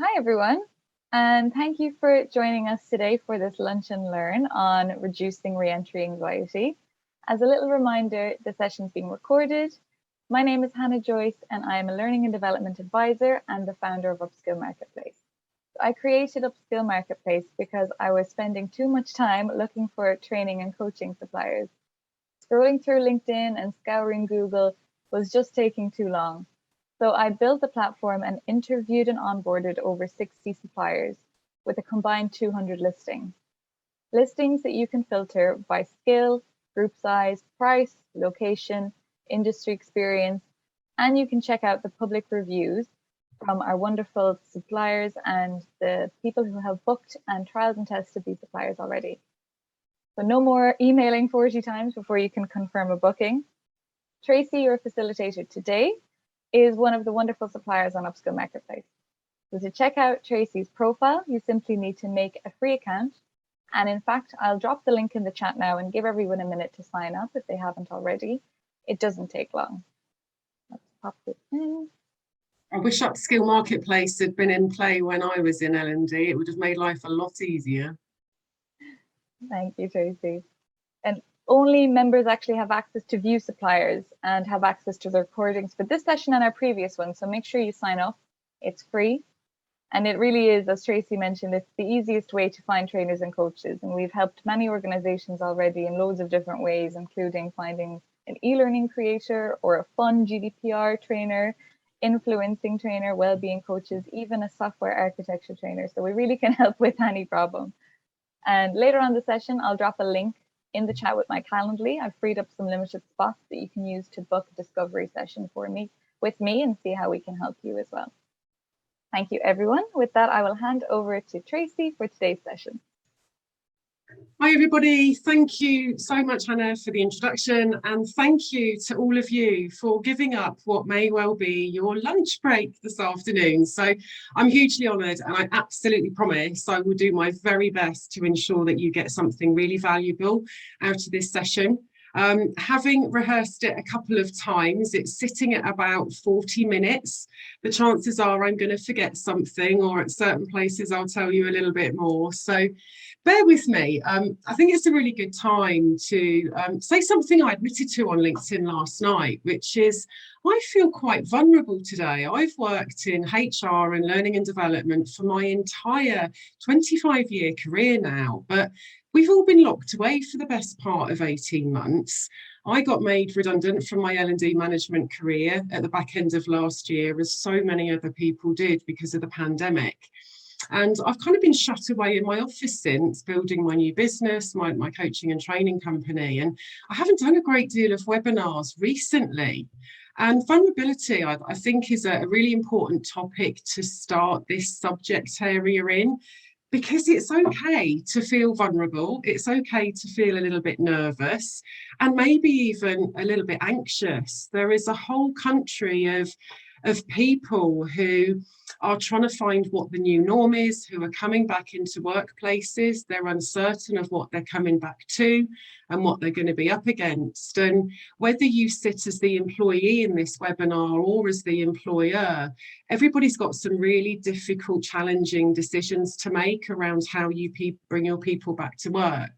Hi, everyone, and thank you for joining us today for this Lunch and Learn on reducing re-entry anxiety. As a little reminder, the session is being recorded. My name is Hannah Joyce, and I am a Learning and Development Advisor and the founder of Upskill Marketplace. I created Upskill Marketplace because I was spending too much time looking for training and coaching suppliers. Scrolling through LinkedIn and scouring Google was just taking too long. So I built the platform and interviewed and onboarded over 60 suppliers with a combined 200 listings. Listings that you can filter by skill, group size, price, location, industry experience, and you can check out the public reviews from our wonderful suppliers and the people who have booked and trialed and tested these suppliers already. So no more emailing 40 times before you can confirm a booking. Tracey, your facilitator today, is one of the wonderful suppliers on Upskill Marketplace. So to check out Tracey's profile, you simply need to make a free account. And in fact, I'll drop the link in the chat now and give everyone a minute to sign up if they haven't already. It doesn't take long. Let's pop this in. I wish Upskill Marketplace had been in play when I was in L&D. It would have made life a lot easier. Thank you, Tracey. And only members actually have access to view suppliers and have access to the recordings for this session and our previous one. So make sure you sign up. It's free. And it really is, as Tracey mentioned, it's the easiest way to find trainers and coaches. And we've helped many organizations already in loads of different ways, including finding an e-learning creator or a fun GDPR trainer, influencing trainer, wellbeing coaches, even a software architecture trainer. So we really can help with any problem. And later on the session, I'll drop a link in the chat with my Calendly. I've freed up some limited spots that you can use to book a discovery session with me and see how we can help you as well. Thank you, everyone. With that, I will hand over to Tracey for today's session. Hi, everybody. Thank you so much, Hannah, for the introduction. And thank you to all of you for giving up what may well be your lunch break this afternoon. So I'm hugely honoured, and I absolutely promise I will do my very best to ensure that you get something really valuable out of this session. Having rehearsed it a couple of times, it's sitting at about 40 minutes. The chances are I'm going to forget something, or at certain places I'll tell you a little bit more. So bear with me. I think it's a really good time to say something I admitted to on LinkedIn last night, which is I feel quite vulnerable today. I've worked in HR and learning and development for my entire 25-year career now, but we've all been locked away for the best part of 18 months. I got made redundant from my L&D management career at the back end of last year, as so many other people did because of the pandemic. And I've kind of been shut away in my office since, building my new business, my coaching and training company. And I haven't done a great deal of webinars recently. And vulnerability, I think, is a really important topic to start this subject area in, because it's okay to feel vulnerable. It's okay to feel a little bit nervous and maybe even a little bit anxious. There is a whole country of people who are trying to find what the new norm is, who are coming back into workplaces. They're uncertain of what they're coming back to and what they're going to be up against. And whether you sit as the employee in this webinar or as the employer, everybody's got some really difficult, challenging decisions to make around how you bring your people back to work.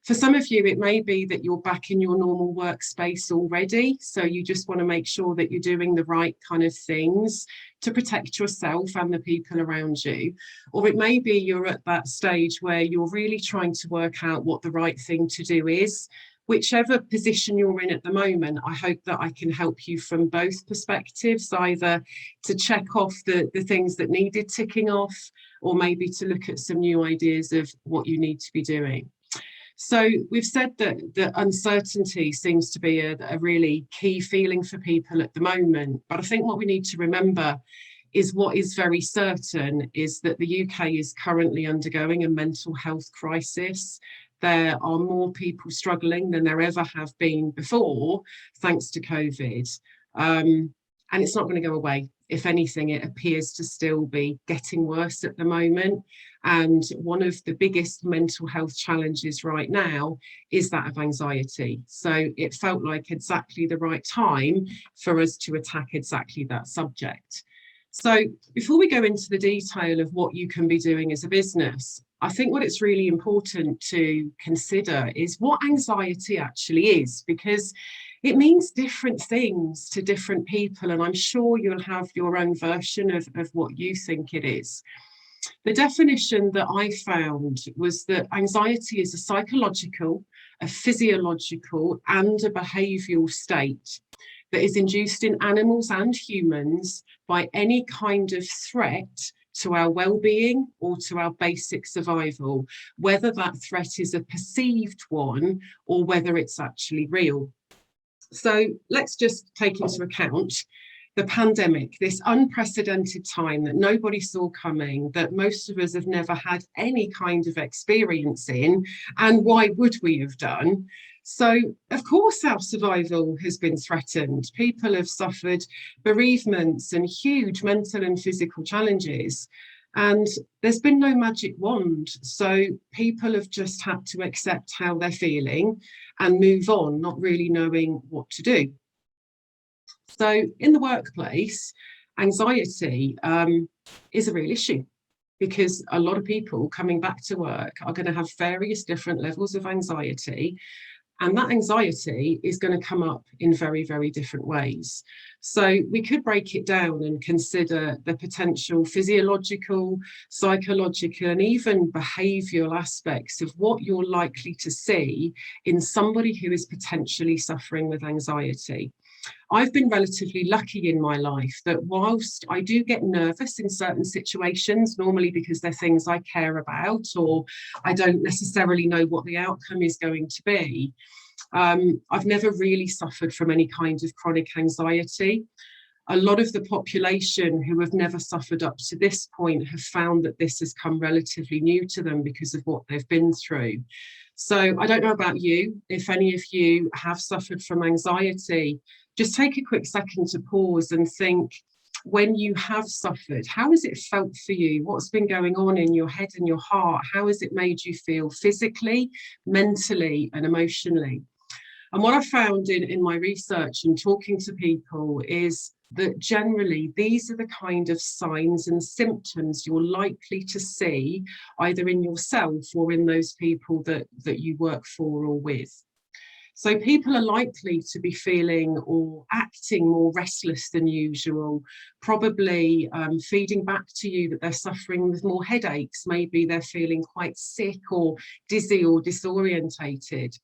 For some of you, it may be that you're back in your normal workspace already, so you just want to make sure that you're doing the right kind of things to protect yourself and the people around you. Or it may be you're at that stage where you're really trying to work out what the right thing to do is. Whichever position you're in at the moment, I hope that I can help you from both perspectives, either to check off the things that needed ticking off, or maybe to look at some new ideas of what you need to be doing. So we've said that uncertainty seems to be a really key feeling for people at the moment. But I think what we need to remember is what is very certain is that the UK is currently undergoing a mental health crisis. There are more people struggling than there ever have been before, thanks to COVID. And it's not going to go away. If anything, it appears to still be getting worse at the moment. And one of the biggest mental health challenges right now is that of anxiety. So it felt like exactly the right time for us to attack exactly that subject. So before we go into the detail of what you can be doing as a business, I think what it's really important to consider is what anxiety actually is, because it means different things to different people, and I'm sure you'll have your own version of what you think it is. The definition that I found was that anxiety is a psychological, a physiological, and a behavioural state that is induced in animals and humans by any kind of threat to our well-being or to our basic survival, whether that threat is a perceived one or whether it's actually real. So let's just take into account the pandemic, this unprecedented time that nobody saw coming, that most of us have never had any kind of experience in, and why would we have done? So, of course, our survival has been threatened. People have suffered bereavements and huge mental and physical challenges. And there's been no magic wand. So people have just had to accept how they're feeling and move on, not really knowing what to do. So in the workplace, anxiety is a real issue, because a lot of people coming back to work are going to have various different levels of anxiety. And that anxiety is going to come up in very, very different ways. So we could break it down and consider the potential physiological, psychological, and even behavioural aspects of what you're likely to see in somebody who is potentially suffering with anxiety. I've been relatively lucky in my life that whilst I do get nervous in certain situations, normally because they're things I care about or I don't necessarily know what the outcome is going to be, I've never really suffered from any kind of chronic anxiety. A lot of the population who have never suffered up to this point have found that this has come relatively new to them because of what they've been through. So I don't know about you, if any of you have suffered from anxiety, just take a quick second to pause and think, when you have suffered, how has it felt for you? What's been going on in your head and your heart? How has it made you feel physically, mentally, and emotionally? And what I found in my research and talking to people is that generally these are the kind of signs and symptoms you're likely to see either in yourself or in those people that you work for or with. So people are likely to be feeling or acting more restless than usual, probably feeding back to you that they're suffering with more headaches. Maybe they're feeling quite sick or dizzy or disorientated.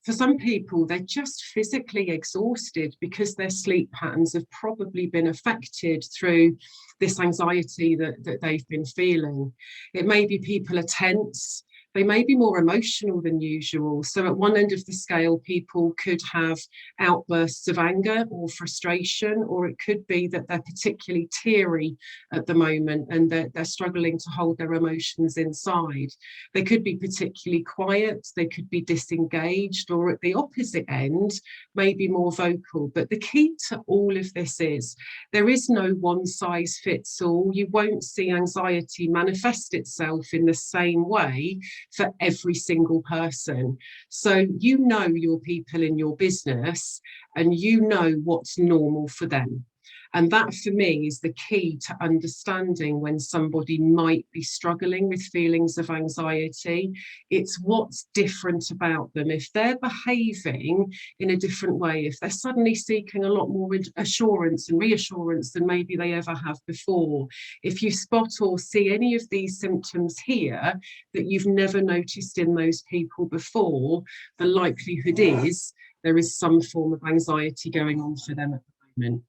For some people, they're just physically exhausted because their sleep patterns have probably been affected through this anxiety that they've been feeling. It may be people are tense. They may be more emotional than usual. So at one end of the scale, people could have outbursts of anger or frustration, or it could be that they're particularly teary at the moment and they're struggling to hold their emotions inside. They could be particularly quiet, they could be disengaged, or at the opposite end, maybe more vocal. But the key to all of this is there is no one size fits all. You won't see anxiety manifest itself in the same way for every single person. So you know your people in your business and you know what's normal for them. And that for me is the key to understanding when somebody might be struggling with feelings of anxiety. It's what's different about them. If they're behaving in a different way, if they're suddenly seeking a lot more assurance and reassurance than maybe they ever have before, if you spot or see any of these symptoms here that you've never noticed in those people before, the likelihood is there is some form of anxiety going on for them at the moment.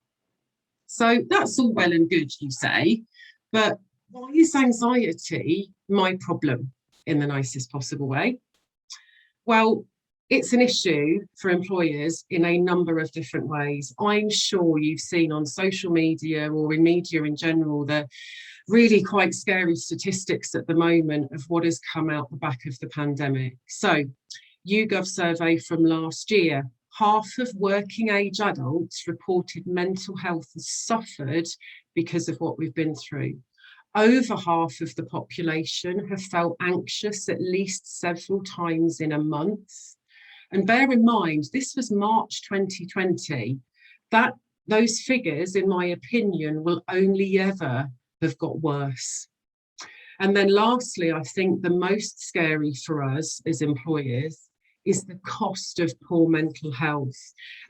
So that's all well and good, you say, but why is anxiety my problem in the nicest possible way? Well, it's an issue for employers in a number of different ways. I'm sure you've seen on social media or in media in general the really quite scary statistics at the moment of what has come out the back of the pandemic. So, YouGov survey from last year, half of working age adults reported mental health has suffered because of what we've been through. Over half of the population have felt anxious at least several times in a month. And bear in mind, this was March 2020. That those figures, in my opinion, will only ever have got worse. And then lastly, I think the most scary for us as employers is the cost of poor mental health.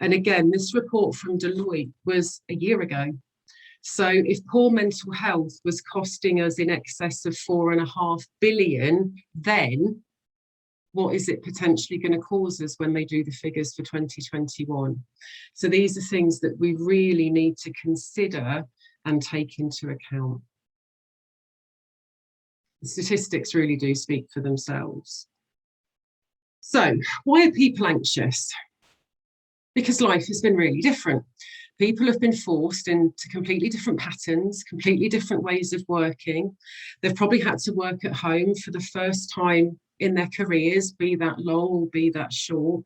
And again, this report from Deloitte was a year ago. So if poor mental health was costing us in excess of 4.5 billion, then what is it potentially going to cause us when they do the figures for 2021? So these are things that we really need to consider and take into account. The statistics really do speak for themselves. So why are people anxious? Because life has been really different. People have been forced into completely different patterns, completely different ways of working. They've probably had to work at home for the first time in their careers, be that long or be that short.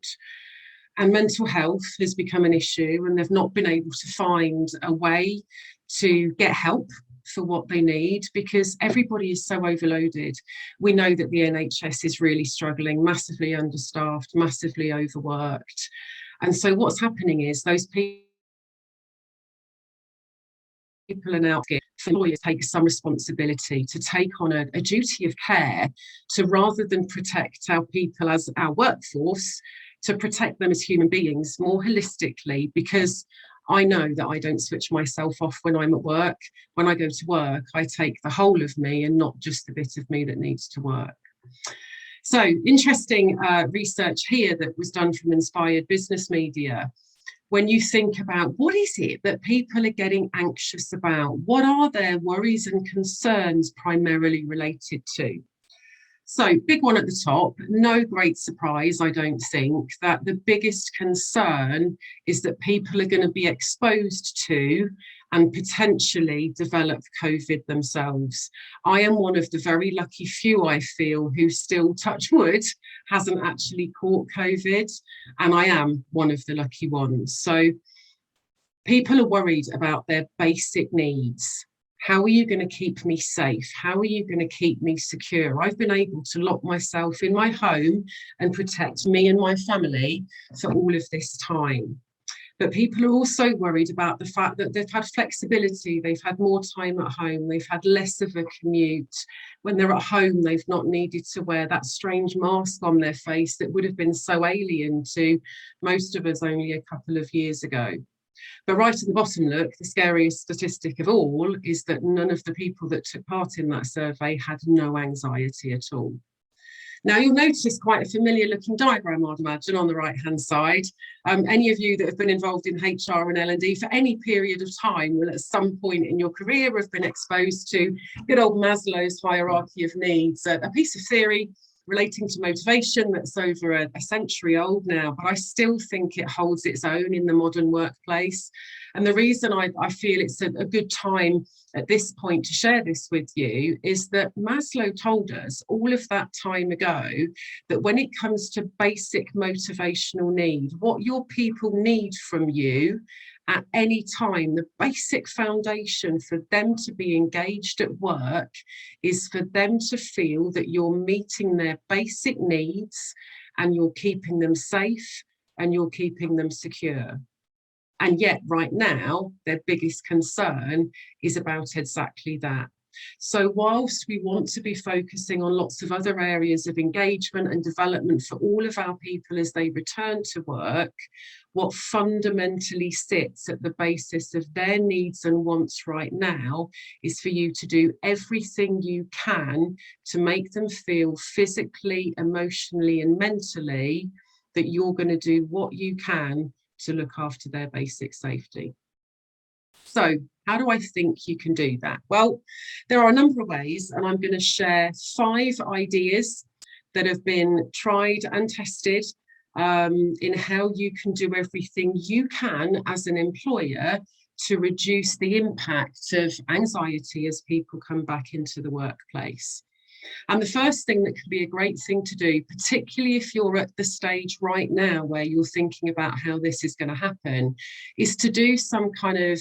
And mental health has become an issue, and they've not been able to find a way to get help for what they need because everybody is so overloaded. We know that the NHS is really struggling, massively understaffed, massively overworked. And so what's happening is those people are now for employers take some responsibility to take on a duty of care to, rather than protect our people as our workforce, to protect them as human beings more holistically, because I know that I don't switch myself off when I'm at work. When I go to work, I take the whole of me and not just the bit of me that needs to work. So interesting research here that was done from Inspired Business Media. When you think about what is it that people are getting anxious about, what are their worries and concerns primarily related to? So big one at the top, no great surprise, I don't think, that the biggest concern is that people are going to be exposed to and potentially develop COVID themselves. I am one of the very lucky few, I feel, who still, touch wood, hasn't actually caught COVID, and I am one of the lucky ones. So people are worried about their basic needs. How are you going to keep me safe? How are you going to keep me secure? I've been able to lock myself in my home and protect me and my family for all of this time. But people are also worried about the fact that they've had flexibility, they've had more time at home, they've had less of a commute. When they're at home, they've not needed to wear that strange mask on their face that would have been so alien to most of us only a couple of years ago. But right at the bottom, look, the scariest statistic of all is that none of the people that took part in that survey had no anxiety at all. Now, you'll notice quite a familiar looking diagram, I'd imagine, on the right-hand side. Any of you that have been involved in HR and L&D for any period of time will at some point in your career have been exposed to good old Maslow's hierarchy of needs, a piece of theory relating to motivation that's over a century old now, but I still think it holds its own in the modern workplace. And the reason I feel it's a good time at this point to share this with you is that Maslow told us all of that time ago that when it comes to basic motivational need, what your people need from you at any time, the basic foundation for them to be engaged at work is for them to feel that you're meeting their basic needs and you're keeping them safe and you're keeping them secure. And yet right now, their biggest concern is about exactly that. So whilst we want to be focusing on lots of other areas of engagement and development for all of our people as they return to work, what fundamentally sits at the basis of their needs and wants right now is for you to do everything you can to make them feel physically, emotionally, and mentally that you're going to do what you can to look after their basic safety. So how do I think you can do that? Well, there are a number of ways, and I'm going to share 5 ideas that have been tried and tested in how you can do everything you can as an employer to reduce the impact of anxiety as people come back into the workplace. And the first thing that could be a great thing to do, particularly if you're at the stage right now where you're thinking about how this is going to happen, is to do some kind of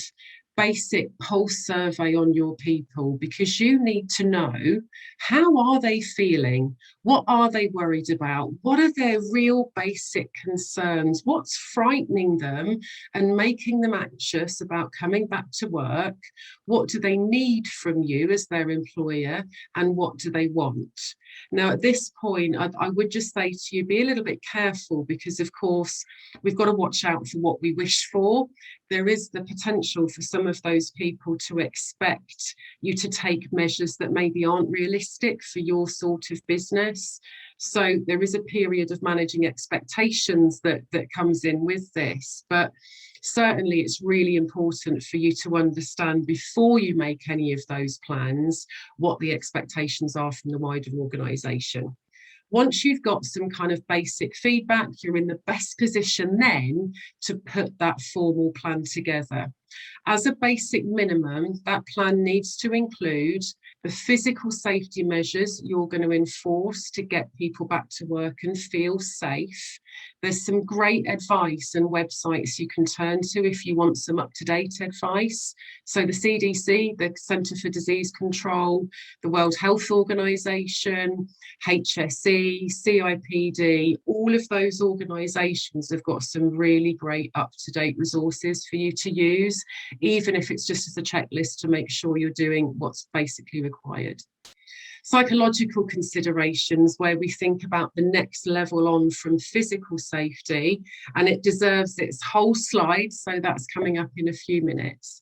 basic pulse survey on your people, because you need to know, how are they feeling? What are they worried about? What are their real basic concerns? What's frightening them and making them anxious about coming back to work? What do they need from you as their employer, and what do they want? Now, at this point, I would just say to you, be a little bit careful, because of course, we've got to watch out for what we wish for. There is the potential for some of those people to expect you to take measures that maybe aren't realistic for your sort of business. So there is a period of managing expectations that comes in with this. But certainly it's really important for you to understand, before you make any of those plans, what the expectations are from the wider organisation. Once you've got some kind of basic feedback, you're in the best position then to put that formal plan together. As a basic minimum, that plan needs to include the physical safety measures you're going to enforce to get people back to work and feel safe. There's some great advice and websites you can turn to if you want some up-to-date advice. So the CDC, the Centre for Disease Control, the World Health Organization, HSE, CIPD, all of those organisations have got some really great up-to-date resources for you to use, even if it's just as a checklist to make sure you're doing what's basically required. Psychological considerations, where we think about the next level on from physical safety, and it deserves its whole slide, so that's coming up in a few minutes.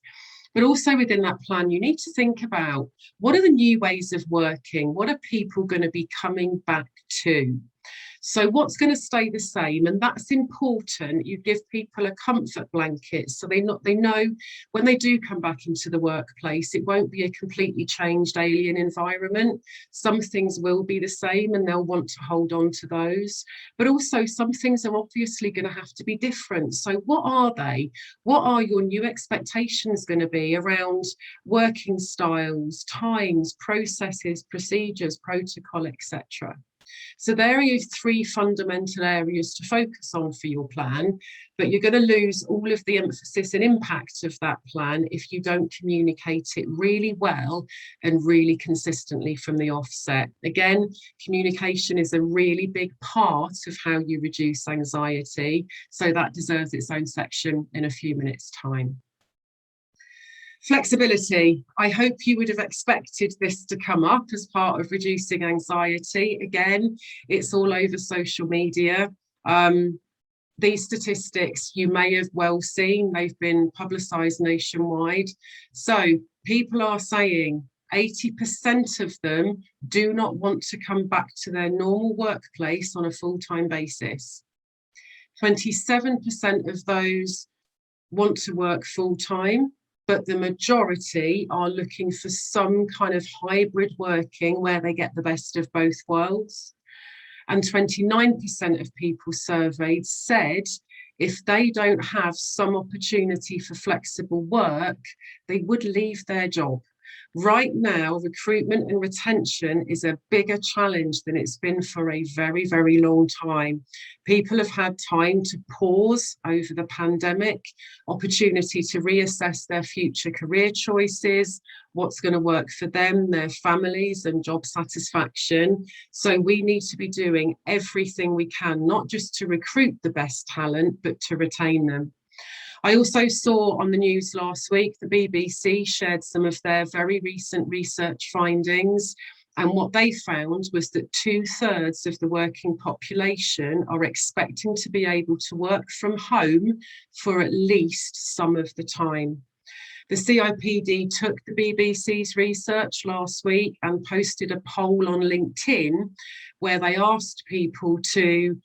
But also within that plan, you need to think about, what are the new ways of working? What are people going to be coming back to? So what's going to stay the same? And that's important. You give people a comfort blanket, so they know when they do come back into the workplace, it won't be a completely changed alien environment. Some things will be the same and they'll want to hold on to those. But also some things are obviously going to have to be different. So what are they? What are your new expectations going to be around working styles, times, processes, procedures, protocol, etc.? So there are your three fundamental areas to focus on for your plan, but you're going to lose all of the emphasis and impact of that plan if you don't communicate it really well and really consistently from the offset. Again, communication is a really big part of how you reduce anxiety, so that deserves its own section in a few minutes' time. Flexibility. I hope you would have expected this to come up as part of reducing anxiety. Again, it's all over social media. These statistics you may have well seen, they've been publicised nationwide. So people are saying 80% of them do not want to come back to their normal workplace on a full-time basis. 27% of those want to work full-time, but the majority are looking for some kind of hybrid working where they get the best of both worlds. And 29% of people surveyed said if they don't have some opportunity for flexible work, they would leave their job. Right now, recruitment and retention is a bigger challenge than it's been for a very, very long time. People have had time to pause over the pandemic, opportunity to reassess their future career choices, what's going to work for them, their families, and job satisfaction. So we need to be doing everything we can, not just to recruit the best talent, but to retain them. I also saw on the news last week, the BBC shared some of their very recent research findings. And what they found was that 2/3 of the working population are expecting to be able to work from home for at least some of the time. The CIPD took the BBC's research last week and posted a poll on LinkedIn where they asked people to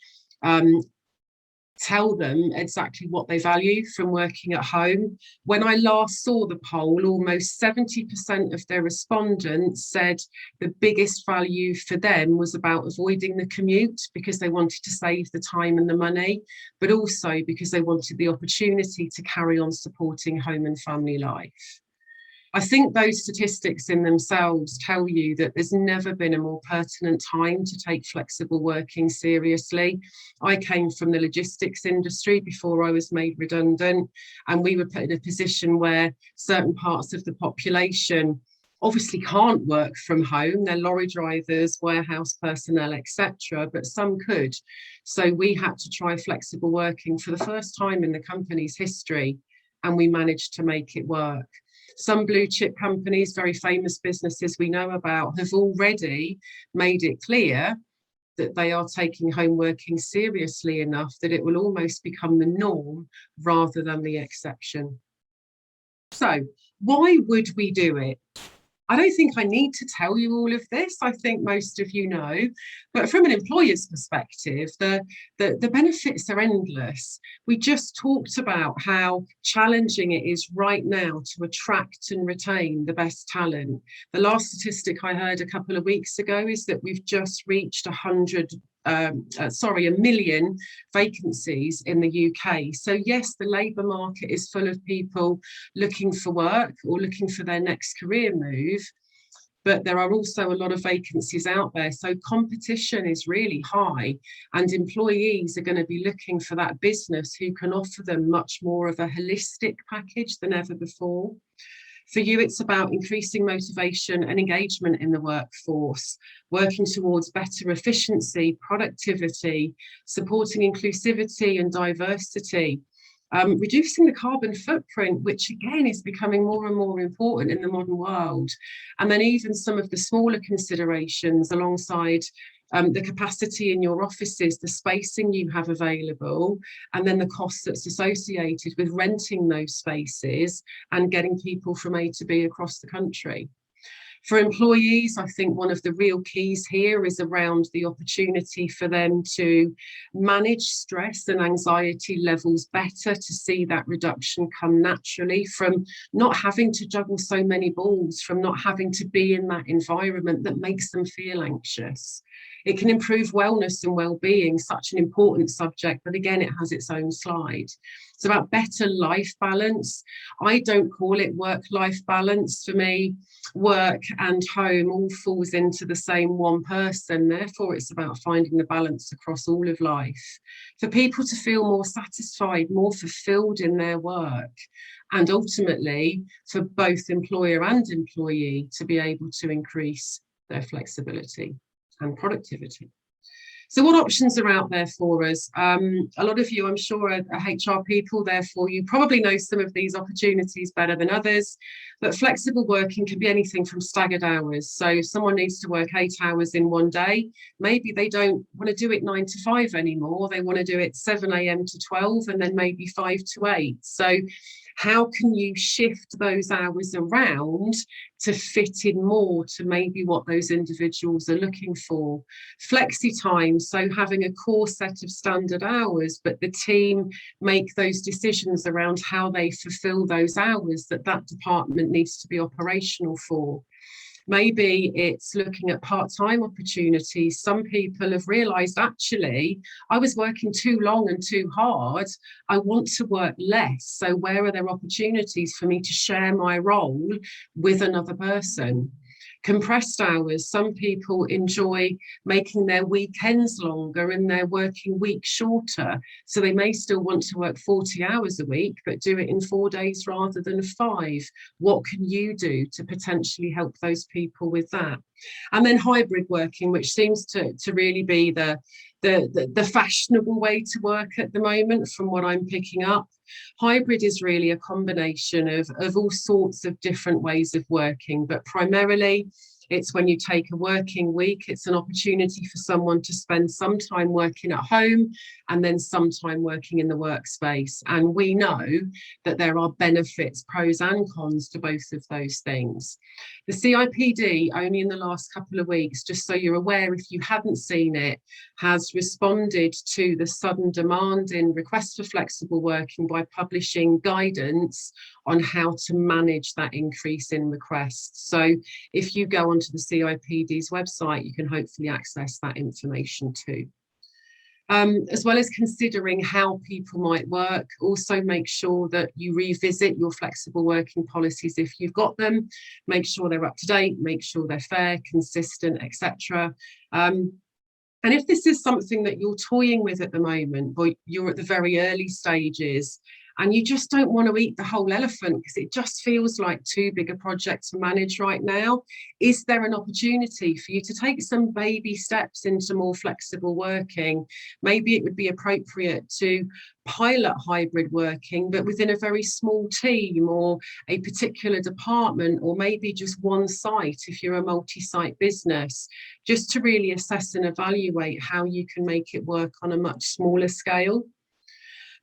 tell them exactly what they value from working at home. When I last saw the poll, almost 70% of their respondents said the biggest value for them was about avoiding the commute because they wanted to save the time and the money, but also because they wanted the opportunity to carry on supporting home and family life. I think those statistics in themselves tell you that there's never been a more pertinent time to take flexible working seriously. I came from the logistics industry before I was made redundant, and we were put in a position where certain parts of the population obviously can't work from home. They're lorry drivers, warehouse personnel, etc., but some could. So we had to try flexible working for the first time in the company's history, and we managed to make it work. Some blue chip companies, very famous businesses we know about, have already made it clear that they are taking home working seriously enough that it will almost become the norm rather than the exception. So why would we do it? I don't think I need to tell you all of this. I think most of you know, but from an employer's perspective, the benefits are endless. We just talked about how challenging it is right now to attract and retain the best talent. The last statistic I heard a couple of weeks ago is that we've just reached 1 million vacancies in the UK. So yes, the labour market is full of people looking for work or looking for their next career move, but there are also a lot of vacancies out there. So competition is really high, and employees are going to be looking for that business who can offer them much more of a holistic package than ever before. For you, it's about increasing motivation and engagement in the workforce, working towards better efficiency, productivity, supporting inclusivity and diversity, reducing the carbon footprint, which again is becoming more and more important in the modern world. And then even some of the smaller considerations alongside the capacity in your offices, the spacing you have available, and then the cost that's associated with renting those spaces and getting people from A to B across the country. For employees, I think one of the real keys here is around the opportunity for them to manage stress and anxiety levels better, to see that reduction come naturally from not having to juggle so many balls, from not having to be in that environment that makes them feel anxious. It can improve wellness and well-being, such an important subject, but again, it has its own slide. It's about better life balance. I don't call it work-life balance. For me, work and home all falls into the same one person. Therefore, it's about finding the balance across all of life. For people to feel more satisfied, more fulfilled in their work, and ultimately for both employer and employee to be able to increase their flexibility and productivity. So what options are out there for us? A lot of you, I'm sure, are HR people, therefore you probably know some of these opportunities better than others, but flexible working can be anything from staggered hours. So if someone needs to work 8 hours in one day, maybe they don't want to do it 9 to 5 anymore, they want to do it 7 a.m. to 12 and then maybe 5 to 8. So how can you shift those hours around to fit in more to maybe what those individuals are looking for? Flexi time, so having a core set of standard hours, but the team make those decisions around how they fulfill those hours that department needs to be operational for. Maybe it's looking at part-time opportunities. Some people have realised, actually, I was working too long and too hard. I want to work less. So where are there opportunities for me to share my role with another person? Compressed hours. Some people enjoy making their weekends longer and their working week shorter. So they may still want to work 40 hours a week, but do it in 4 days rather than 5. What can you do to potentially help those people with that? And then hybrid working, which seems to really be the fashionable way to work at the moment, from what I'm picking up. Hybrid is really a combination of all sorts of different ways of working, but primarily it's when you take a working week, it's an opportunity for someone to spend some time working at home and then some time working in the workspace. And we know that there are benefits, pros and cons to both of those things. The CIPD, only in the last couple of weeks, just so you're aware if you hadn't seen it, has responded to the sudden demand in requests for flexible working by publishing guidance on how to manage that increase in requests. So if you go onto the CIPD's website, you can hopefully access that information too. As well as considering how people might work. Also make sure that you revisit your flexible working policies if you've got them, make sure they're up to date, make sure they're fair, consistent, etc. And if this is something that you're toying with at the moment, or you're at the very early stages, and you just don't want to eat the whole elephant because it just feels like too big a project to manage right now, is there an opportunity for you to take some baby steps into more flexible working? Maybe it would be appropriate to pilot hybrid working, but within a very small team or a particular department, or maybe just one site if you're a multi-site business, just to really assess and evaluate how you can make it work on a much smaller scale.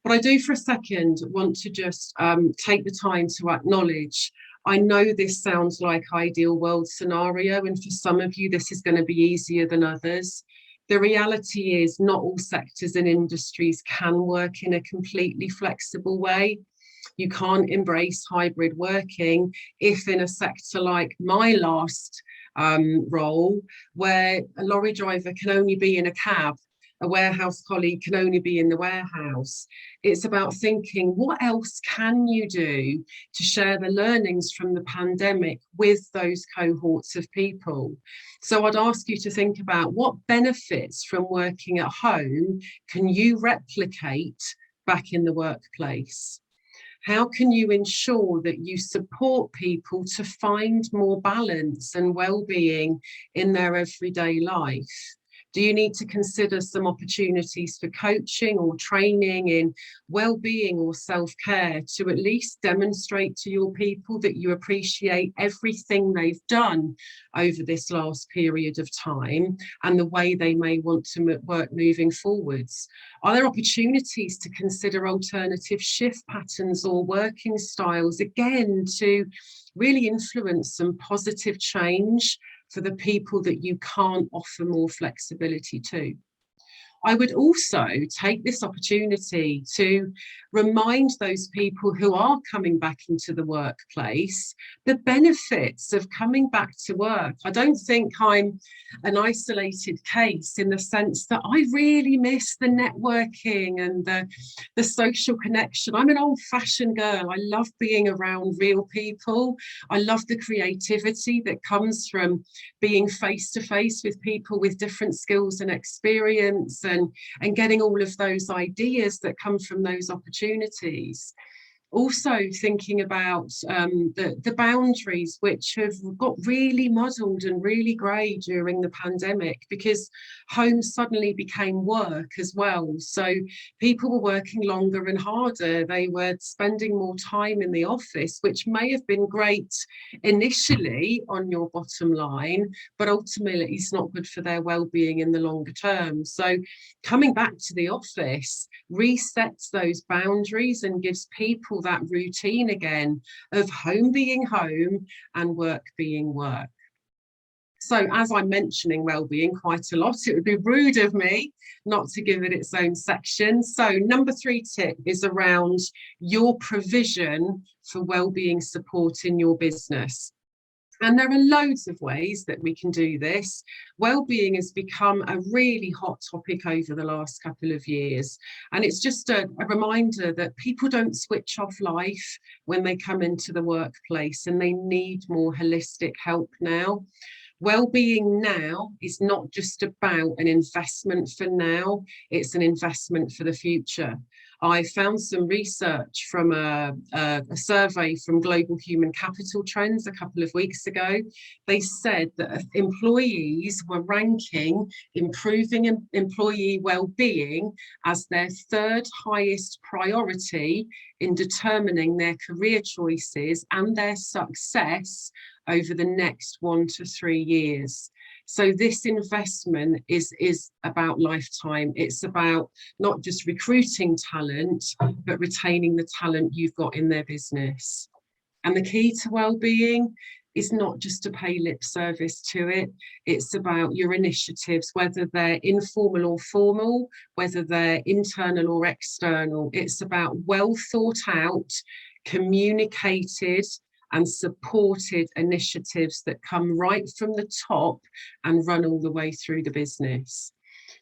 But I do for a second want to just take the time to acknowledge, I know this sounds like ideal world scenario, and for some of you this is going to be easier than others. The reality is not all sectors and industries can work in a completely flexible way. You can't embrace hybrid working if in a sector like my last role, where a lorry driver can only be in a cab, a warehouse colleague can only be in the warehouse. It's about thinking, what else can you do to share the learnings from the pandemic with those cohorts of people? So I'd ask you to think about what benefits from working at home can you replicate back in the workplace? How can you ensure that you support people to find more balance and well-being in their everyday life? Do you need to consider some opportunities for coaching or training in well-being or self-care to at least demonstrate to your people that you appreciate everything they've done over this last period of time and the way they may want to work moving forwards? Are there opportunities to consider alternative shift patterns or working styles, again, to really influence some positive change for the people that you can't offer more flexibility to? I would also take this opportunity to remind those people who are coming back into the workplace the benefits of coming back to work. I don't think I'm an isolated case in the sense that I really miss the networking and the social connection. I'm an old-fashioned girl. I love being around real people. I love the creativity that comes from being face-to-face with people with different skills and experience, and getting all of those ideas that come from those opportunities. Also thinking about the boundaries which have got really muddled and really grey during the pandemic, because home suddenly became work as well. So people were working longer and harder. They were spending more time in the office, which may have been great initially on your bottom line, but ultimately it's not good for their well-being in the longer term. So coming back to the office resets those boundaries and gives people that routine again of home being home and work being work. So as I'm mentioning well-being quite a lot, it would be rude of me not to give it its own section. So number 3 tip is around your provision for well-being support in your business. And there are loads of ways that we can do this. Wellbeing has become a really hot topic over the last couple of years. And it's just a reminder that people don't switch off life when they come into the workplace, and they need more holistic help now. Wellbeing now is not just about an investment for now, it's an investment for the future. I found some research from a survey from Global Human Capital Trends a couple of weeks ago. They said that employees were ranking improving employee well-being as their 3rd highest priority in determining their career choices and their success over the next 1 to 3 years. So this investment is about lifetime. It's about not just recruiting talent, but retaining the talent you've got in their business. And the key to well-being is not just to pay lip service to it. It's about your initiatives, whether they're informal or formal, whether they're internal or external. It's about well thought out, communicated and supported initiatives that come right from the top and run all the way through the business.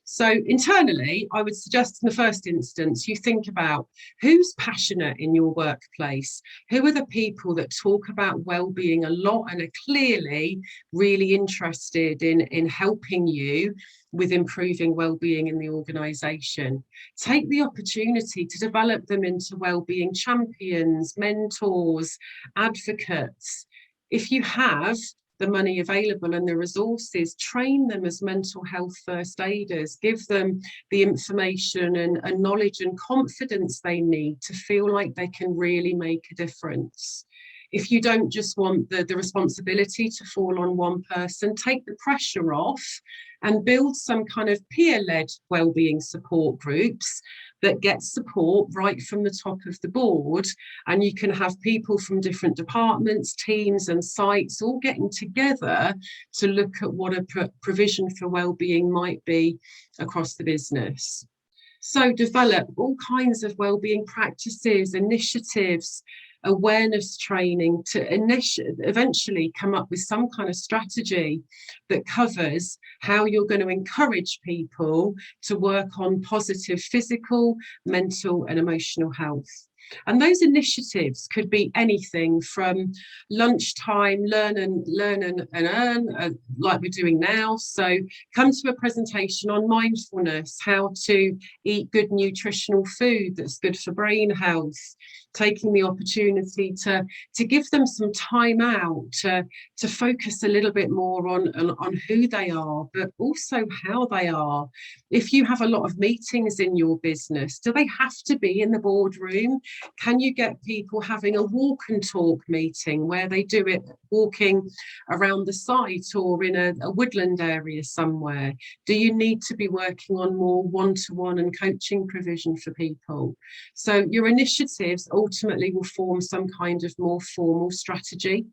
So internally, I would suggest in the first instance, you think about who's passionate in your workplace, who are the people that talk about well-being a lot and are clearly really interested in helping you with improving well-being in the organisation. Take the opportunity to develop them into well-being champions, mentors, advocates. If you have the money available and the resources, train them as mental health first aiders, give them the information and knowledge and confidence they need to feel like they can really make a difference. If you don't just want the responsibility to fall on one person, take the pressure off and build some kind of peer-led wellbeing support groups that get support right from the top of the board, and you can have people from different departments, teams and sites all getting together to look at what a provision for wellbeing might be across the business. So develop all kinds of wellbeing practices, initiatives, awareness training to eventually come up with some kind of strategy that covers how you're going to encourage people to work on positive physical, mental and emotional health. And those initiatives could be anything from lunchtime, learn and earn, like we're doing now. So come to a presentation on mindfulness, how to eat good nutritional food that's good for brain health, taking the opportunity to give them some time out, to focus a little bit more on who they are, but also how they are. If you have a lot of meetings in your business, do they have to be in the boardroom? Can you get people having a walk and talk meeting where they do it walking around the site or in a woodland area somewhere? Do you need to be working on more one-to-one and coaching provision for people? So your initiatives ultimately will form some kind of more formal strategy.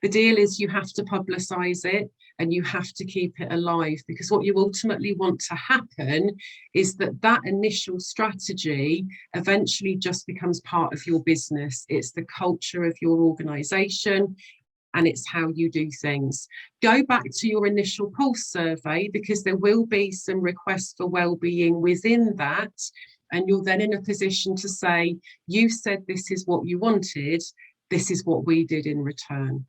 The deal is you have to publicise it and you have to keep it alive, because what you ultimately want to happen is that initial strategy eventually just becomes part of your business. It's the culture of your organisation and it's how you do things. Go back to your initial pulse survey, because there will be some requests for wellbeing within that. And you're then in a position to say, you said this is what you wanted, this is what we did in return.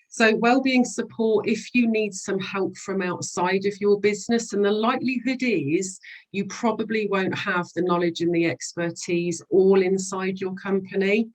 So wellbeing support, if you need some help from outside of your business, and the likelihood is you probably won't have the knowledge and the expertise all inside your company.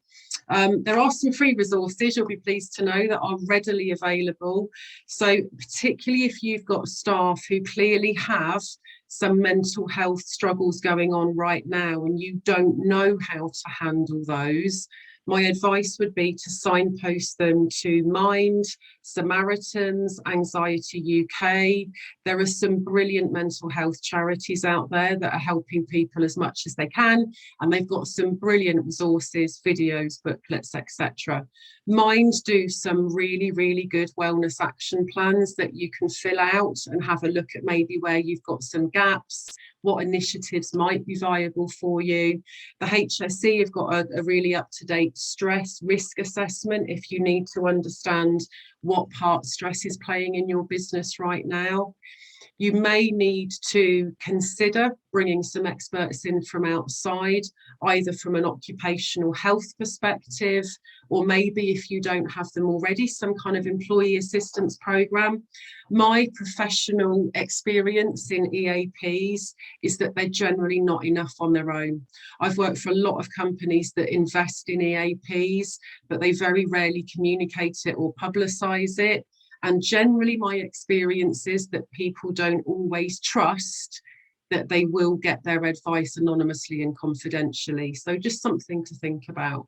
There are some free resources, you'll be pleased to know, that are readily available. So particularly if you've got staff who clearly have some mental health struggles going on right now and you don't know how to handle those, my advice would be to signpost them to Mind, Samaritans, Anxiety UK. There are some brilliant mental health charities out there that are helping people as much as they can, and they've got some brilliant resources, videos, booklets, etc. Mind do some really, really good wellness action plans that you can fill out and have a look at maybe where you've got some gaps, what initiatives might be viable for you. The HSE have got a really up-to-date stress risk assessment if you need to understand what part stress is playing in your business right now. You may need to consider bringing some experts in from outside, either from an occupational health perspective, or maybe if you don't have them already, some kind of employee assistance program. My professional experience in EAPs is that they're generally not enough on their own. I've worked for a lot of companies that invest in EAPs, but they very rarely communicate it or publicise it. And generally my experience is that people don't always trust that they will get their advice anonymously and confidentially. So just something to think about.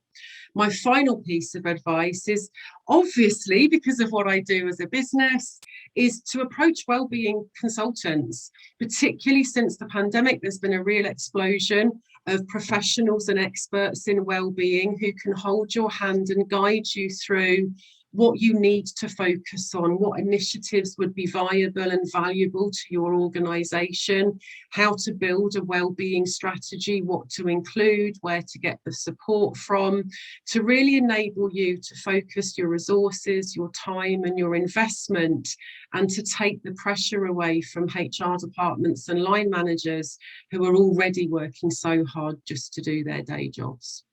My final piece of advice is, obviously, because of what I do as a business, is to approach wellbeing consultants. Particularly since the pandemic, there's been a real explosion of professionals and experts in wellbeing who can hold your hand and guide you through what you need to focus on, what initiatives would be viable and valuable to your organisation, how to build a wellbeing strategy, what to include, where to get the support from, to really enable you to focus your resources, your time and your investment, and to take the pressure away from HR departments and line managers who are already working so hard just to do their day jobs.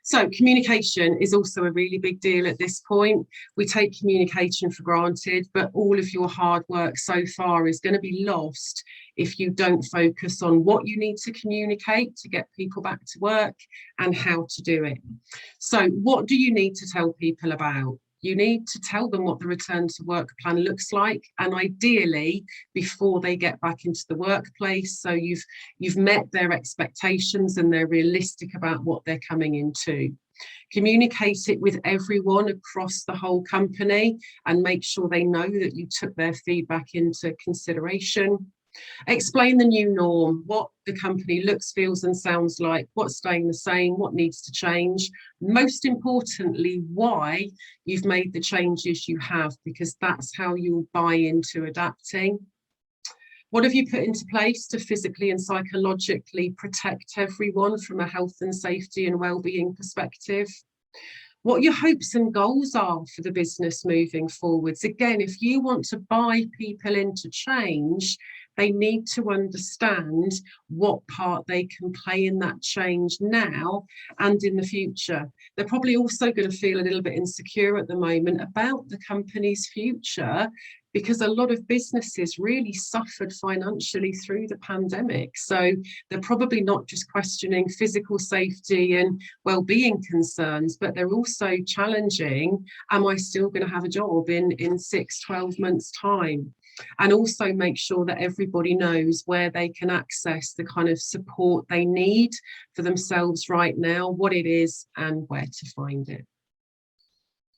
So communication is also a really big deal at this point. We take communication for granted, but all of your hard work so far is going to be lost if you don't focus on what you need to communicate to get people back to work and how to do it. So what do you need to tell people about? You need to tell them what the return to work plan looks like, and ideally before they get back into the workplace, so you've met their expectations and they're realistic about what they're coming into. Communicate it with everyone across the whole company and make sure they know that you took their feedback into consideration. Explain the new norm, what the company looks, feels and sounds like, what's staying the same, what needs to change. Most importantly, why you've made the changes you have, because that's how you'll buy into adapting. What have you put into place to physically and psychologically protect everyone from a health and safety and wellbeing perspective? What your hopes and goals are for the business moving forwards. Again, if you want to buy people into change, they need to understand what part they can play in that change now and in the future. They're probably also going to feel a little bit insecure at the moment about the company's future, because a lot of businesses really suffered financially through the pandemic. So they're probably not just questioning physical safety and well-being concerns, but they're also challenging, am I still going to have a job in 6, 12 months' time? And also make sure that everybody knows where they can access the kind of support they need for themselves right now, what it is and where to find it.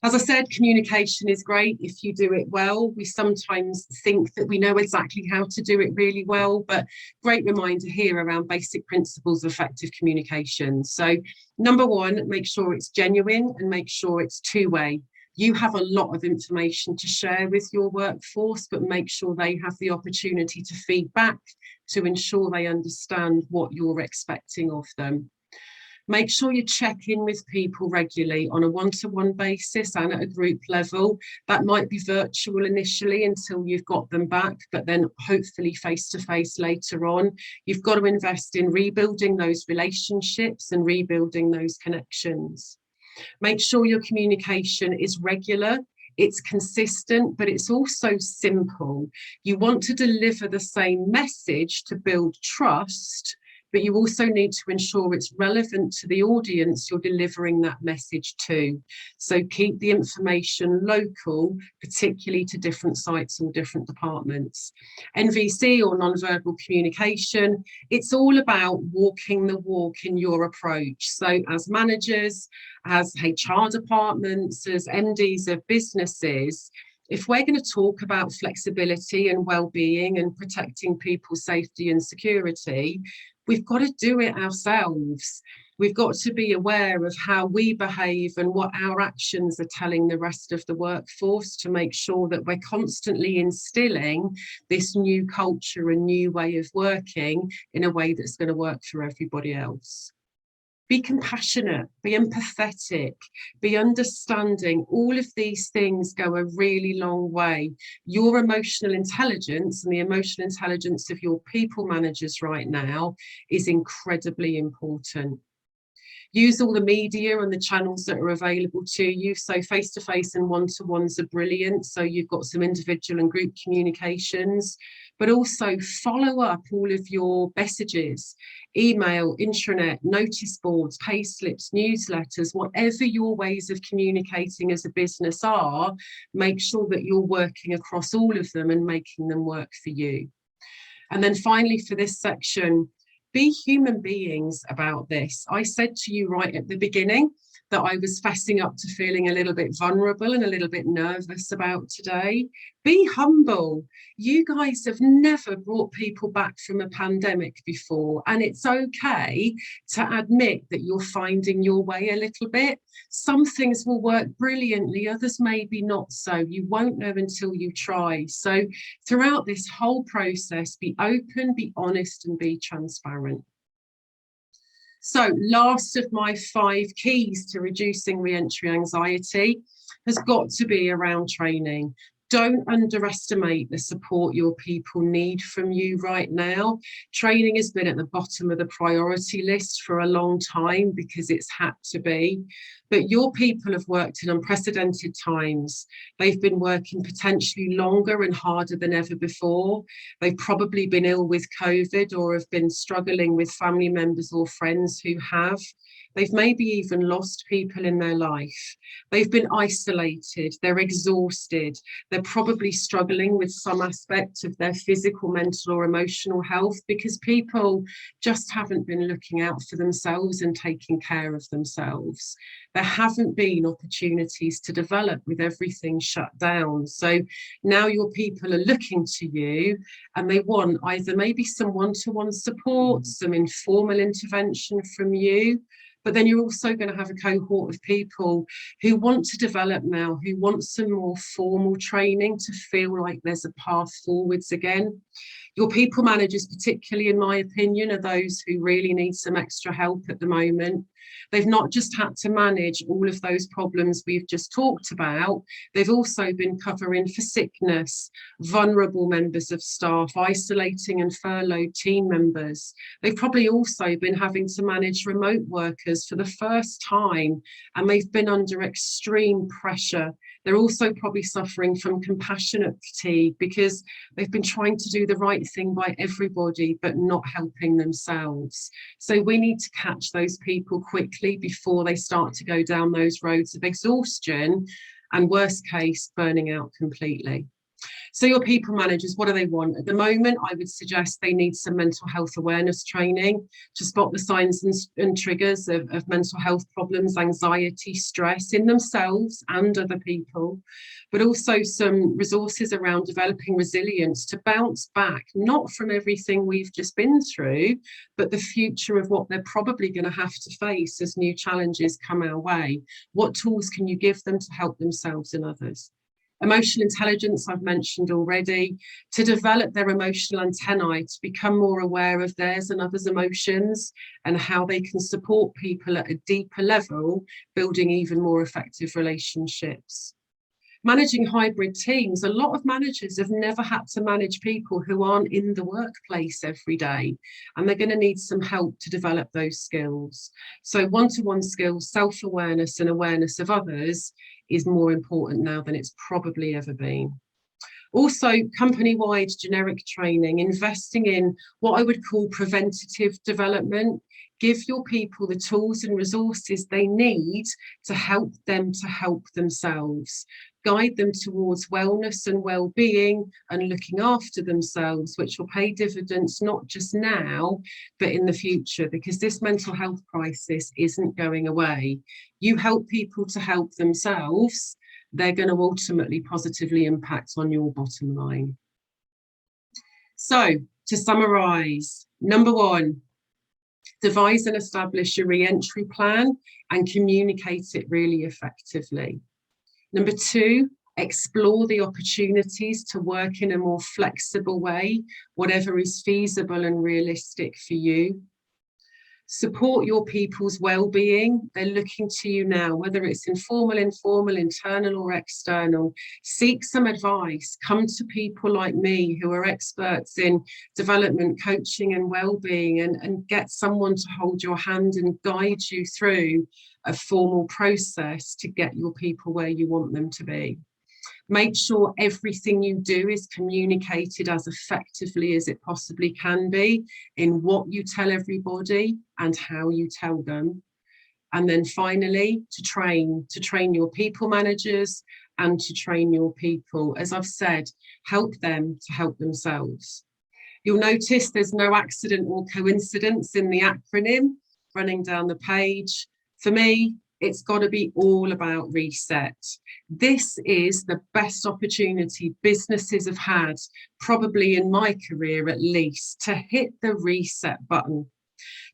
As I said, communication is great if you do it well. We sometimes think that we know exactly how to do it really well, but great reminder here around basic principles of effective communication. So number one, make sure it's genuine and make sure it's two-way. You have a lot of information to share with your workforce, but make sure they have the opportunity to feed back to ensure they understand what you're expecting of them. Make sure you check in with people regularly on a one-to-one basis and at a group level. That might be virtual initially until you've got them back, but then hopefully face-to-face later on. You've got to invest in rebuilding those relationships and rebuilding those connections. Make sure your communication is regular, it's consistent, but it's also simple. You want to deliver the same message to build trust, but you also need to ensure it's relevant to the audience you're delivering that message to. So keep the information local, particularly to different sites or different departments. NVC or non-verbal communication, it's all about walking the walk in your approach. So as managers, as HR departments, as MDs of businesses, if we're going to talk about flexibility and well-being and protecting people's safety and security, we've got to do it ourselves. We've got to be aware of how we behave and what our actions are telling the rest of the workforce to make sure that we're constantly instilling this new culture and new way of working in a way that's going to work for everybody else. Be compassionate, be empathetic, be understanding. All of these things go a really long way. Your emotional intelligence and the emotional intelligence of your people managers right now is incredibly important. Use all the media and the channels that are available to you. So face-to-face and one-to-ones are brilliant. So you've got some individual and group communications, but also follow up all of your messages, email, intranet, notice boards, pay slips, newsletters, whatever your ways of communicating as a business are, make sure that you're working across all of them and making them work for you. And then finally, for this section, be human beings about this. I said to you right at the beginning that I was fessing up to feeling a little bit vulnerable and a little bit nervous about today. Be humble. You guys have never brought people back from a pandemic before, and it's okay to admit that you're finding your way a little bit. Some things will work brilliantly, others maybe not so. You won't know until you try. So throughout this whole process, be open, be honest, and be transparent. So last of my 5 keys to reducing re-entry anxiety has got to be around training. Don't underestimate the support your people need from you right now. Training has been at the bottom of the priority list for a long time because it's had to be. But your people have worked in unprecedented times. They've been working potentially longer and harder than ever before. They've probably been ill with COVID or have been struggling with family members or friends who have. They've maybe even lost people in their life. They've been isolated, they're exhausted, they're probably struggling with some aspect of their physical, mental or emotional health because people just haven't been looking out for themselves and taking care of themselves. There haven't been opportunities to develop with everything shut down. So now your people are looking to you and they want either maybe some one-to-one support, some informal intervention from you. But then you're also going to have a cohort of people who want to develop now, who want some more formal training to feel like there's a path forwards again. Your people managers, particularly in my opinion, are those who really need some extra help at the moment. They've not just had to manage all of those problems we've just talked about, they've also been covering for sickness, vulnerable members of staff, isolating and furloughed team members. They've probably also been having to manage remote workers for the first time, and they've been under extreme pressure. They're also probably suffering from compassionate fatigue because they've been trying to do the right thing by everybody, but not helping themselves. So we need to catch those people quickly before they start to go down those roads of exhaustion and, worst case, burning out completely. So your people managers, what do they want? At the moment, I would suggest they need some mental health awareness training to spot the signs and triggers of mental health problems, anxiety, stress in themselves and other people, but also some resources around developing resilience to bounce back, not from everything we've just been through, but the future of what they're probably going to have to face as new challenges come our way. What tools can you give them to help themselves and others? Emotional intelligence, I've mentioned already, to develop their emotional antennae, to become more aware of theirs and others' emotions and how they can support people at a deeper level, building even more effective relationships. Managing hybrid teams, a lot of managers have never had to manage people who aren't in the workplace every day, and they're going to need some help to develop those skills. So one-to-one skills, self-awareness and awareness of others is more important now than it's probably ever been. Also, company-wide generic training, investing in what I would call preventative development. Give your people the tools and resources they need to help them to help themselves. Guide them towards wellness and well-being and looking after themselves, which will pay dividends not just now, but in the future, because this mental health crisis isn't going away. You help people to help themselves, they're going to ultimately positively impact on your bottom line. So, to summarise, number 1, devise and establish a re-entry plan and communicate it really effectively. Number 2, explore the opportunities to work in a more flexible way, whatever is feasible and realistic for you. Support your people's well-being. They're looking to you now, whether it's informal, internal or external. Seek some advice. Come to people like me who are experts in development, coaching and well-being, and get someone to hold your hand and guide you through a formal process to get your people where you want them to be. Make sure everything you do is communicated as effectively as it possibly can be in what you tell everybody and how you tell them. And then finally, to train your people managers and to train your people. As I've said, help them to help themselves. You'll notice there's no accident or coincidence in the acronym running down the page. For me, It's got to be all about reset. This is the best opportunity businesses have had, probably in my career at least, to hit the reset button,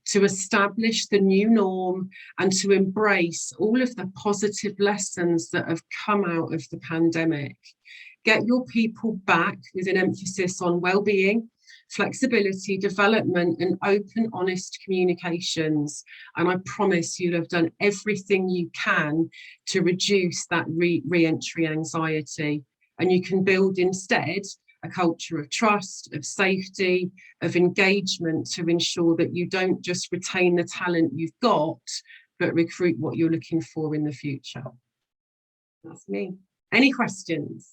to establish the new norm and to embrace all of the positive lessons that have come out of the pandemic. Get your people back with an emphasis on well-being, flexibility, development, and open, honest communications. And I promise you'll have done everything you can to reduce that re-entry anxiety. And you can build instead a culture of trust, of safety, of engagement to ensure that you don't just retain the talent you've got, but recruit what you're looking for in the future. That's me. Any questions?